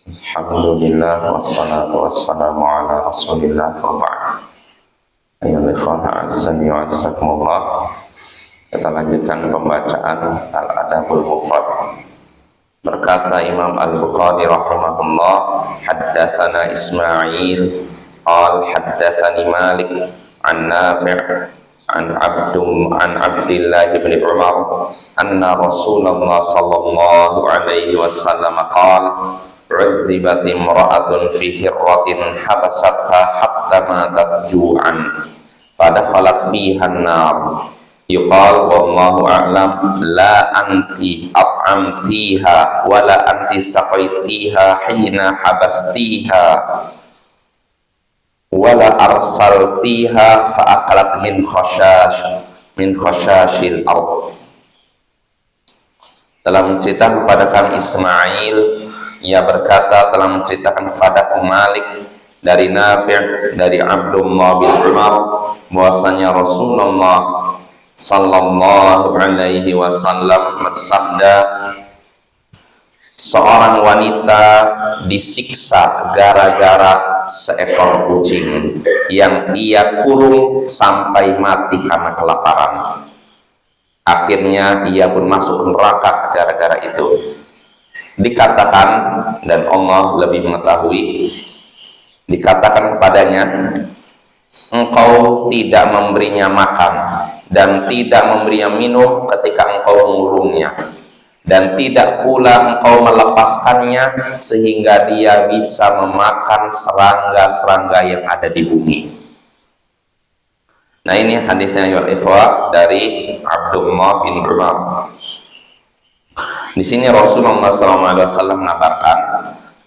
Alhamdulillah wassalatu wassalamu ala Rasulillah wa ba'd. Ayyuhal ikhwah a'azzani wa a'azzakumullah. Kita lanjutkan pembacaan Al-Adabul Mufrad. Berkata Imam Al-Bukhari rahimahullah, haddatsana Ismail qala haddatsani Malik an Nafi' an Abdullah bin Umar anna Rasulullah sallallahu alaihi wasallam qala عذبت امرأة في هرة حبستها حتى ماتت جوعا فدخلت فيها النار يقال والله أعلم لا أنت أطعمتيها ولا أنت سقيتيها حين حبستيها ولا أرسلتيها فأكلت من خشاش الأرض. Dalam cerita kepada kami Ismail, ia berkata telah menceritakan kepada Malik dari Nafi' dari Abdullah bin Umar bahwasanya Rasulullah sallallahu alaihi wasallam bersabda, seorang wanita disiksa gara-gara seekor kucing yang ia kurung sampai mati karena kelaparan. Akhirnya ia pun masuk neraka gara-gara itu. Dikatakan, dan Allah lebih mengetahui, dikatakan kepadanya, engkau tidak memberinya makan dan tidak memberinya minum ketika engkau mengurungnya, dan tidak pula engkau melepaskannya sehingga dia bisa memakan serangga-serangga yang ada di bumi. Nah, ini hadisnya ya ikhwah dari Abdullah bin Umar. Di sini Rasulullah SAW mengabarkan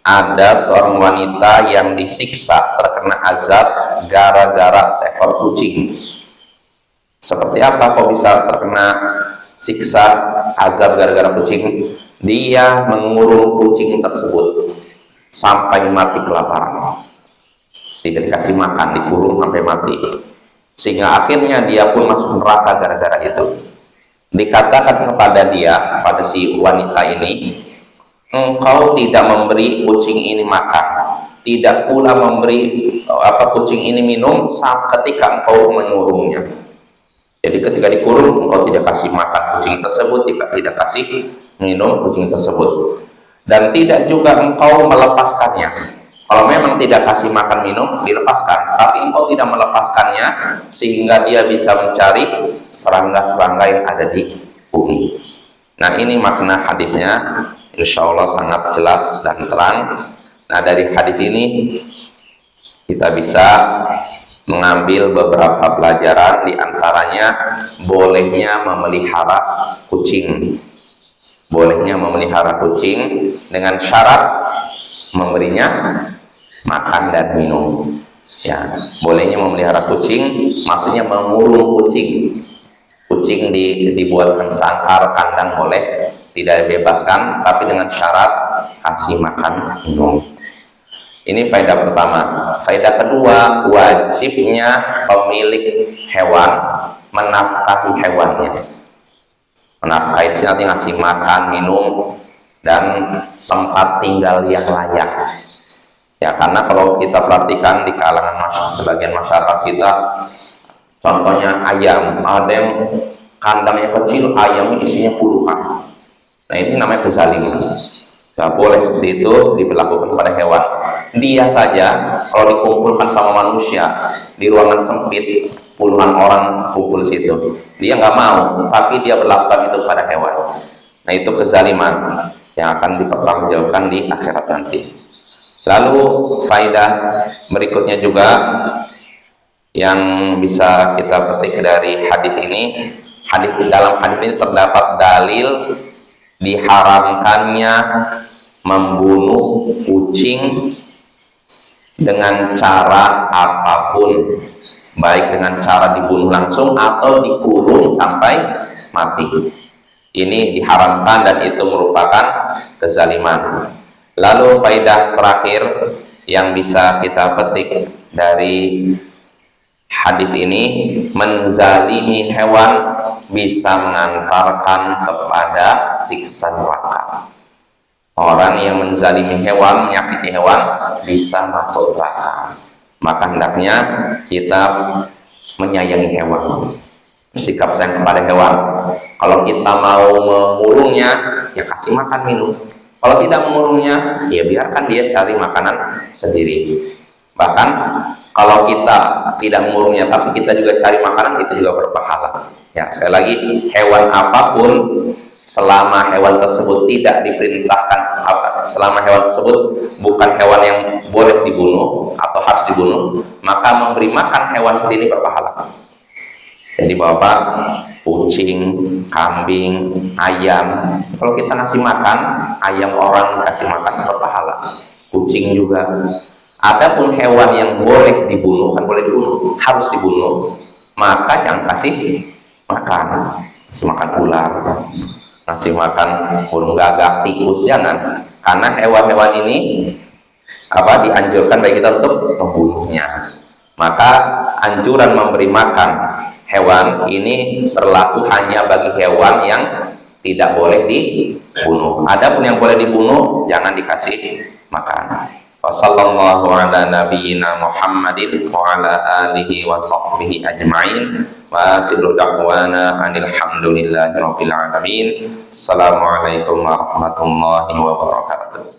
ada seorang wanita yang disiksa terkena azab gara-gara seekor kucing. Seperti apa kok bisa terkena siksa azab gara-gara kucing? Dia mengurung kucing tersebut sampai mati kelaparan. Tidak dikasih makan, dikurung sampai mati. Sehingga akhirnya dia pun masuk neraka gara-gara itu. Dikatakan kepada dia, pada si wanita ini, engkau tidak memberi kucing ini makan, tidak pula memberi kucing ini minum ketika engkau mengurungnya. Jadi ketika dikurung, engkau tidak kasih makan kucing tersebut, tidak kasih minum kucing tersebut, dan tidak juga engkau melepaskannya. Kalau memang tidak kasih makan minum, dilepaskan, tapi engkau tidak melepaskannya sehingga dia bisa mencari serangga-serangga yang ada di bumi. Nah, ini makna hadisnya, insya Allah sangat jelas dan terang. Nah, dari hadis ini kita bisa mengambil beberapa pelajaran, diantaranya bolehnya memelihara kucing. Bolehnya memelihara kucing dengan syarat memberinya makan dan minum. Ya, bolehnya memelihara kucing, maksudnya mengurung kucing. Kucing dibuatkan sangkar, kandang boleh, tidak dibebaskan, tapi dengan syarat kasih makan, minum. Ini faedah pertama. Faedah kedua, wajibnya pemilik hewan menafkahi hewannya. Menafkahi itu nanti ngasih makan, minum, dan tempat tinggal yang layak. Ya, karena kalau kita perhatikan di kalangan sebagian masyarakat kita, contohnya ayam, ada yang kandangnya kecil, ayamnya isinya puluhan. Nah, ini namanya kezaliman. Gak boleh seperti itu diberlakukan pada hewan. Dia saja kalau dikumpulkan sama manusia di ruangan sempit, puluhan orang kumpul situ, dia nggak mau, tapi dia berlakukan itu pada hewan. Nah, itu kezaliman yang akan dipertanggungjawabkan di akhirat nanti. Lalu faedah berikutnya juga yang bisa kita petik dari hadis ini, dalam hadis ini terdapat dalil diharamkannya membunuh kucing dengan cara apapun, baik dengan cara dibunuh langsung atau dikurung sampai mati. Ini diharamkan dan itu merupakan kezaliman. Lalu faedah terakhir yang bisa kita petik dari hadis ini, menzalimi hewan bisa mengantarkan kepada siksa neraka. Orang yang menzalimi hewan, menyakiti hewan, bisa masuk neraka. Maka hendaknya kita menyayangi hewan, bersikap sayang kepada hewan. Kalau kita mau mengurungnya, ya kasih makan minum. Kalau tidak mengurungnya, ya biarkan dia cari makanan sendiri. Bahkan kalau kita tidak mengurungnya, tapi kita juga cari makanan, itu juga berpahala. Ya, sekali lagi, hewan apapun, selama hewan tersebut tidak diperintahkan, selama hewan tersebut bukan hewan yang boleh dibunuh atau harus dibunuh, maka memberi makan hewan seperti ini berpahala. Jadi bapak, kucing, kambing, ayam, kalau kita ngasih makan, ayam orang kasih makan berpahala. Kucing juga. Adapun hewan yang boleh dibunuh, kan boleh dibunuh, harus dibunuh, maka jangan kasih makan. Kasih makan ular, ngasih makan burung gagak, tikus, jangan. Karena hewan-hewan ini dianjurkan bagi kita untuk membunuhnya. Maka anjuran memberi makan hewan ini berlaku hanya bagi hewan yang tidak boleh dibunuh. Adapun yang boleh dibunuh jangan dikasih makan. Wassallallahu ala nabiyyina Muhammadin wa ala alihi wa sahbihi ajma'in. Wa akhiru da'wana anil hamdulillahi rabbil alamin. Assalamualaikum warahmatullahi wabarakatuh.